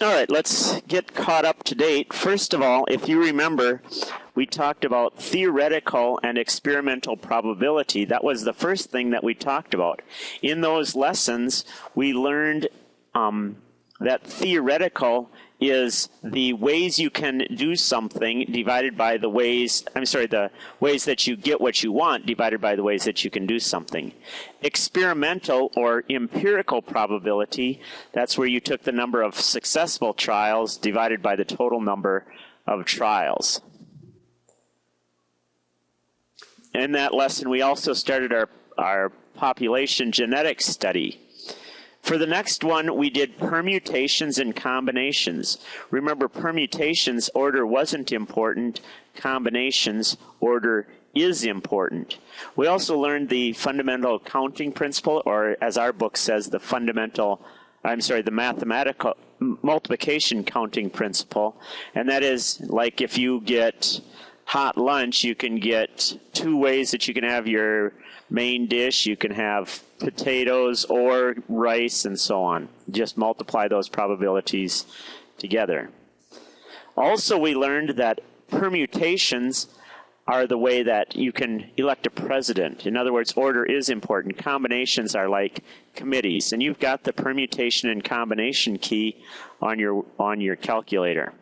All right, let's get caught up to date. First of all, if you remember, we talked about theoretical and experimental probability. That was the first thing that we talked about. In those lessons, we learned that theoretical is the ways you can do something divided by the ways, the ways that you get what you want divided by the ways that you can do something. Experimental or empirical probability, that's where you took the number of successful trials divided by the total number of trials. In that lesson, we also started our population genetics study. For the next one, we did permutations and combinations. Remember, permutations, order wasn't important. Combinations, order is important. We also learned the fundamental counting principle, or as our book says, the mathematical multiplication counting principle. And that is, like if you get hot lunch, you can get two ways that you can have your main dish. You can have potatoes or rice and so on. Just multiply those probabilities together. Also, we learned that permutations are the way that you can elect a president. In other words, order is important. Combinations are like committees, and you've got the permutation and combination key on your calculator.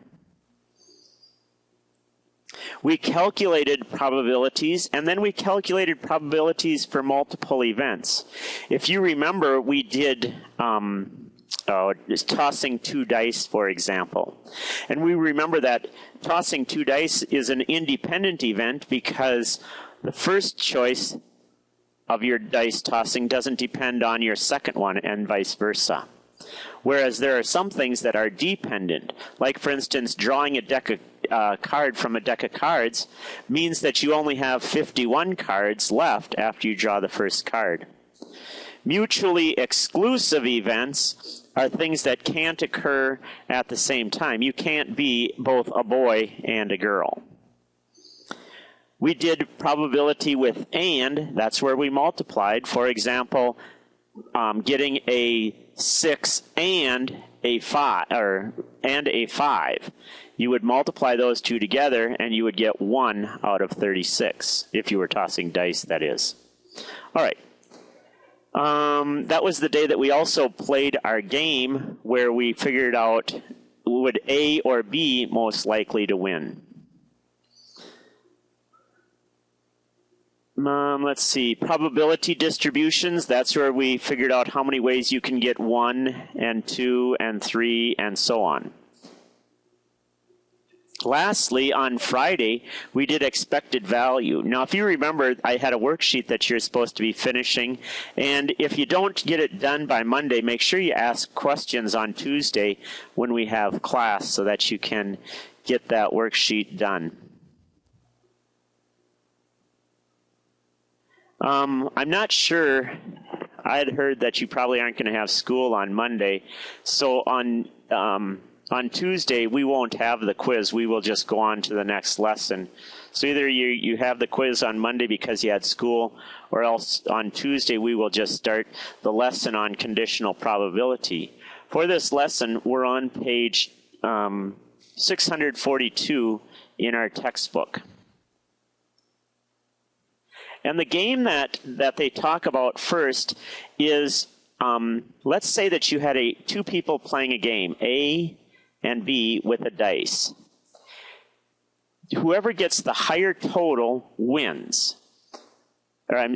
We calculated probabilities, and then we calculated probabilities for multiple events. If you remember, we did just tossing two dice, for example. And we remember that tossing two dice is an independent event because the first choice of your dice tossing doesn't depend on your second one, and vice versa. Whereas there are some things that are dependent, like, for instance, drawing a deck of card from a deck of cards means that you only have 51 cards left after you draw the first card. Mutually exclusive events are things that can't occur at the same time. You can't be both a boy and a girl. We did probability with and. That's where we multiplied. For example, getting a 6 and a 5. You would multiply those two together, and you would get 1 out of 36, if you were tossing dice, that is. All right. That was the day that we also played our game where we figured out would A or B most likely to win. Let's see, probability distributions, that's where we figured out how many ways you can get 1 and 2 and 3 and so on. Lastly, on Friday, we did expected value. Now, if you remember, I had a worksheet that you're supposed to be finishing, and if you don't get it done by Monday, make sure you ask questions on Tuesday when we have class so that you can get that worksheet done. I'm not sure. I had heard that you probably aren't going to have school on Monday, so on Tuesday, we won't have the quiz. We will just go on to the next lesson. So either you have the quiz on Monday because you had school, or else on Tuesday we will just start the lesson on conditional probability. For this lesson, we're on page 642 in our textbook. And the game that they talk about first is, let's say that you had two people playing a game, A and B, with a dice. Whoever gets the higher total wins. Or,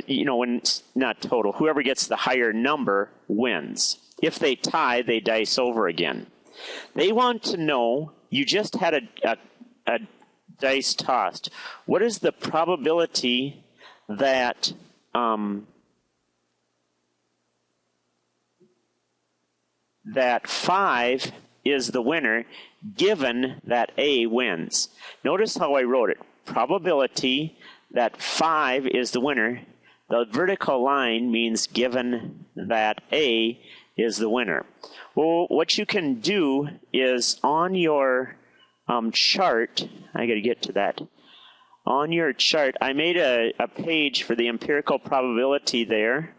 not total. Whoever gets the higher number wins. If they tie, they dice over again. They want to know, you just had a dice tossed. What is the probability that that 5 is the winner, given that A wins? Notice how I wrote it. Probability that 5 is the winner. The vertical line means given that A is the winner. Well, what you can do is on your chart, I got to get to that. On your chart, I made a page for the empirical probability there.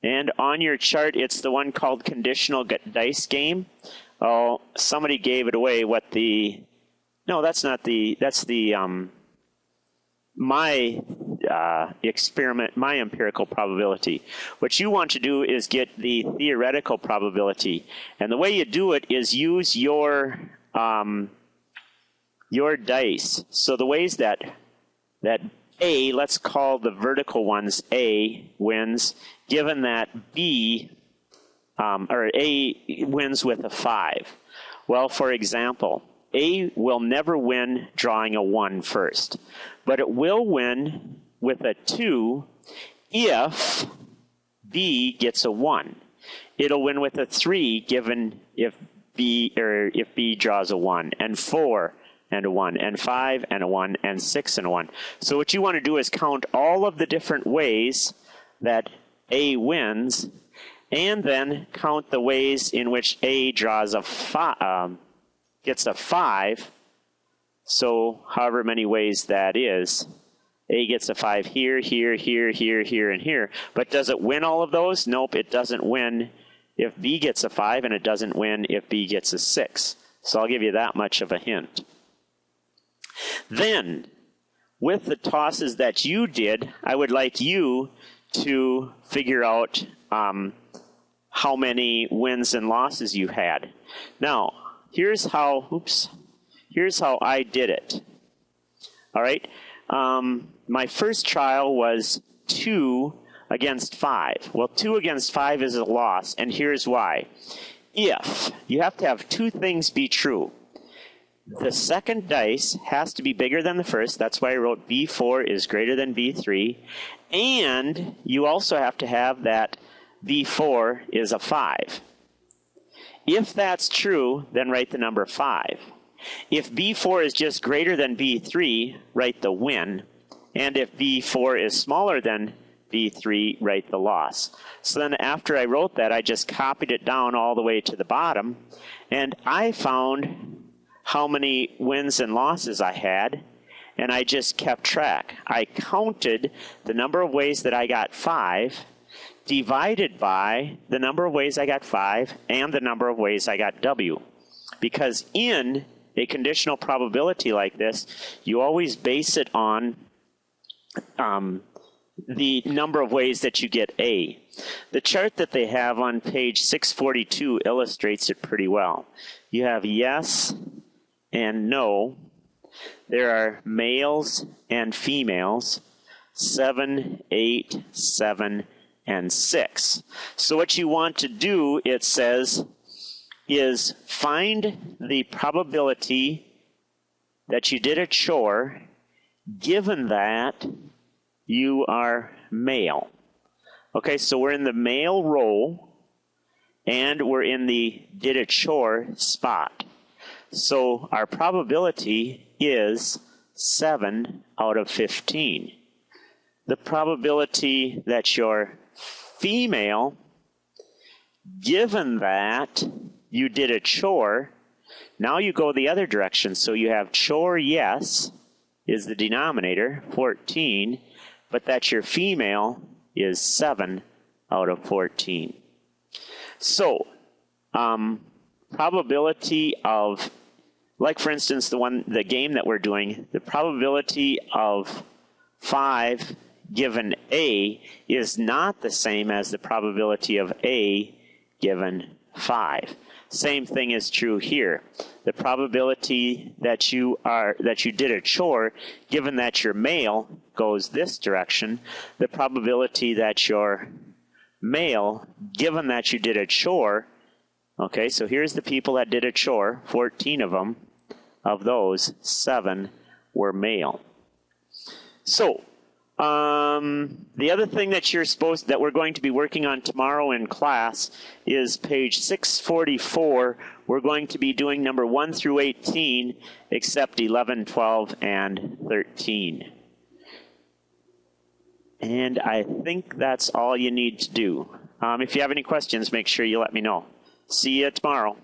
And on your chart, it's the one called conditional dice game. Oh, somebody gave it away. No, that's not that's my experiment, my empirical probability. What you want to do is get the theoretical probability. And the way you do it is use your dice. So the ways that A, let's call the vertical ones A, wins, given that B, or A wins with a 5. Well, for example, A will never win drawing a 1 first, but it will win with a 2 if B gets a 1. It'll win with a 3 given if B draws a 1, and 4 and a 1, and 5 and a 1, and 6 and a 1. So what you want to do is count all of the different ways that A wins, and then count the ways in which A draws gets a 5. So however many ways that is, A gets a 5 here, here, here, here, here, and here. But does it win all of those? Nope, it doesn't win if B gets a 5, and it doesn't win if B gets a 6. So I'll give you that much of a hint. Then, with the tosses that you did, I would like you to figure out how many wins and losses you had. Now, here's how I did it. All right. My first trial was 2 against 5. Well, 2 against 5 is a loss, and here's why. If you have to have 2 things be true. The second dice has to be bigger than the first. That's why I wrote B4 is greater than B3. And you also have to have that B4 is a 5. If that's true, then write the number 5. If B4 is just greater than B3, write the win. And if B4 is smaller than B3, write the loss. So then after I wrote that, I just copied it down all the way to the bottom. And I found how many wins and losses I had, and I just kept track. I counted the number of ways that I got 5, divided by the number of ways I got 5, and the number of ways I got W. Because in a conditional probability like this, you always base it on the number of ways that you get A. The chart that they have on page 642 illustrates it pretty well. You have yes and no. There are males and females, 7, 8, 7, and 6. So what you want to do, it says, is find the probability that you did a chore given that you are male. Okay, so we're in the male row, and we're in the did a chore spot. So our probability is 7 out of 15. The probability that you're female, given that you did a chore, now you go the other direction. So you have chore yes is the denominator, 14, but that you're female is 7 out of 14. So probability of, like for instance, the game that we're doing, the probability of 5 given A is not the same as the probability of A given 5. Same thing is true here. The probability that you did a chore, given that you're male, goes this direction. The probability that you're male, given that you did a chore, okay, so here's the people that did a chore, 14 of them. Of those, 7 were male. So, the other thing that we're going to be working on tomorrow in class is page 644. We're going to be doing number 1 through 18, except 11, 12, and 13. And I think that's all you need to do. If you have any questions, make sure you let me know. See you tomorrow.